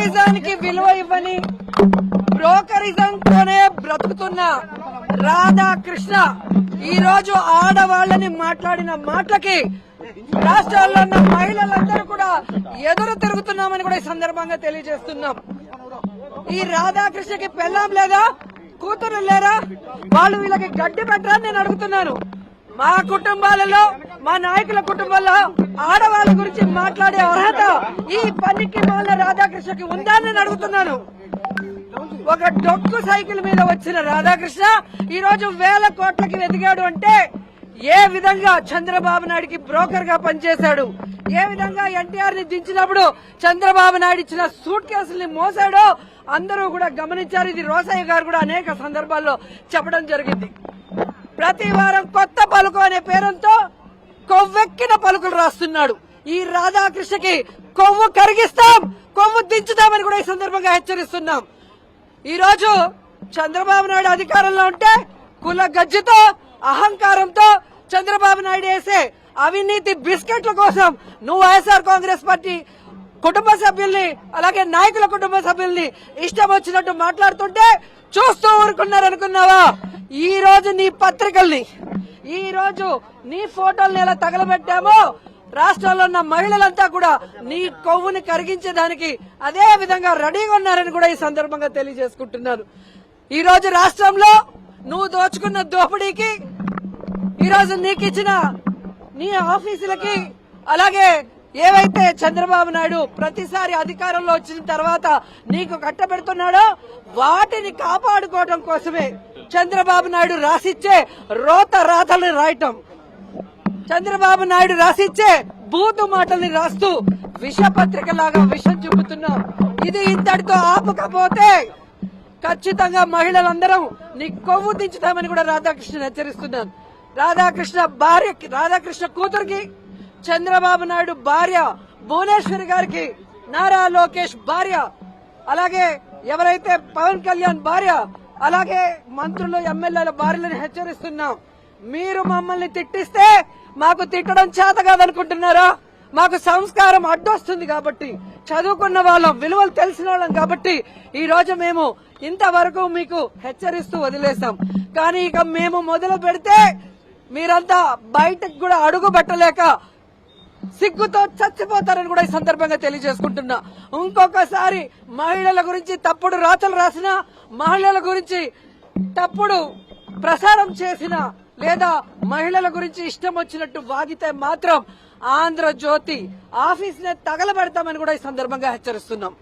బ్రోకరిజానికి విలువ ఇవ్వని బ్రోకరిజంతోనే బ్రతుకుతున్న రాధాకృష్ణ ఈ రోజు ఆడవాళ్లని మాట్లాడిన మాటలకి రాష్ట్రాల్లో ఉన్న మహిళలందరూ కూడా ఎదురు తిరుగుతున్నామని కూడా ఈ సందర్భంగా తెలియజేస్తున్నాం. ఈ రాధాకృష్ణకి పెళ్ళాం లేదా, కూతురు లేరా? వాళ్ళు వీళ్ళకి గడ్డి పెట్టరా నేను అడుగుతున్నాను. మా కుటుంబాలలో, మా నాయకుల కుటుంబాల్లో ఆడవాళ్ళ గురించి మాట్లాడే అర్హత ఈ పనికి వాళ్ళ రాధాకృష్ణకి ఉందా నేను అడుగుతున్నాను. ఒక డొక్కు సైకిల్ మీద వచ్చిన రాధాకృష్ణ ఈ రోజు వేల కోట్లకి ఎదిగాడు అంటే ఏ విధంగా చంద్రబాబు నాయుడికి బ్రోకర్ గా పనిచేశాడు, ఏ విధంగా ఎన్టీఆర్ ని దించినప్పుడు చంద్రబాబు నాయుడు ఇచ్చిన సూట్ కేసుల్ని మోసాడో అందరూ కూడా గమనించారు. ఇది రోసయ్య గారు కూడా అనేక సందర్భాల్లో చెప్పడం జరిగింది. ప్రతి వారం కొత్త పలుకు అనే పేరుతో కొవ్వెక్కిన పలుకులు రాస్తున్నాడు. ఈ రాధాకృష్ణకి కొవ్వు కరిగిస్తాం, కొవ్వు దించుతామని కూడా ఈ సందర్భంగా హెచ్చరిస్తున్నాం. ఈ రోజు చంద్రబాబు నాయుడు అధికారంలో ఉంటే కుల గజ్జితో, అహంకారంతో చంద్రబాబు నాయుడు వేసే అవినీతి బిస్కెట్ల కోసం నువ్వు వైఎస్ఆర్ కాంగ్రెస్ పార్టీ కుటుంబ సభ్యుల్ని, అలాగే నాయకుల కుటుంబ సభ్యుల్ని ఇష్టం వచ్చినట్టు మాట్లాడుతుంటే చూస్తూ ఊరుకున్నారనుకున్నావా? ఈ రోజు నీ పత్రికల్ని, ఈ రోజు నీ ఫోటోల్ని ఎలా తగలబెట్టామో రాష్ట్రంలో ఉన్న మహిళలంతా కూడా నీ కొవ్వుని కరిగించడానికి అదే విధంగా రెడీగా ఉన్నారని కూడా ఈ సందర్భంగా తెలియజేసుకుంటున్నాను. ఈ రోజు రాష్ట్రంలో నువ్వు దోచుకున్న దోపిడీకి, ఈ రోజు నీకు ఇచ్చిన నీ ఆఫీసులకి, అలాగే ఏవైతే చంద్రబాబు నాయుడు ప్రతిసారి అధికారంలో వచ్చిన తర్వాత నీకు కట్టబెడుతున్నాడో వాటిని కాపాడుకోవడం కోసమే చంద్రబాబు నాయుడు రాసిచ్చే రోత రాతల్ని రాయటం, చంద్రబాబు నాయుడు రాసిచ్చే బూతు మాటల్ని రాస్తూ విషపత్రికలాగా విషం చూపుతున్నాం. ఇది ఇంతటితో ఆపకపోతే ఖచ్చితంగా మహిళలందరం నీ కొవ్వు దించుతామని కూడా రాధాకృష్ణ హెచ్చరిస్తున్నాను. రాధాకృష్ణ కూతురికి, చంద్రబాబు నాయుడు భార్య భువనేశ్వరి గారికి, నారా లోకేష్ భార్య, అలాగే ఎవరైతే పవన్ కళ్యాణ్ భార్య, అలాగే మంత్రులు, ఎమ్మెల్యేల భార్యలను హెచ్చరిస్తున్నాం. మీరు మమ్మల్ని తిట్టిస్తే మాకు తిట్టడం చేత కాదనుకుంటున్నారా? మాకు సంస్కారం అడ్డొస్తుంది కాబట్టి, చదువుకున్న వాళ్ళం, విలువలు తెలిసిన వాళ్ళం కాబట్టి ఈ రోజు మేము ఇంతవరకు మీకు హెచ్చరిస్తూ వదిలేసాం. కానీ ఇక మేము మొదలు పెడితే మీరంతా బయటకు కూడా అడుగు పెట్టలేక సిగ్గుతో చచ్చిపోతారని కూడా ఈ సందర్భంగా తెలియజేసుకుంటున్నా. ఇంకొకసారి మహిళల గురించి తప్పుడు రాతలు రాసిన, మహిళల గురించి తప్పుడు ప్రసారం చేసిన, లేదా మహిళల గురించి ఇష్టం వచ్చినట్టు వాగితే మాత్రం ఆంధ్రజ్యోతి ఆఫీస్ నే తగలబెడతామని కూడా ఈ సందర్భంగా హెచ్చరిస్తున్నాం.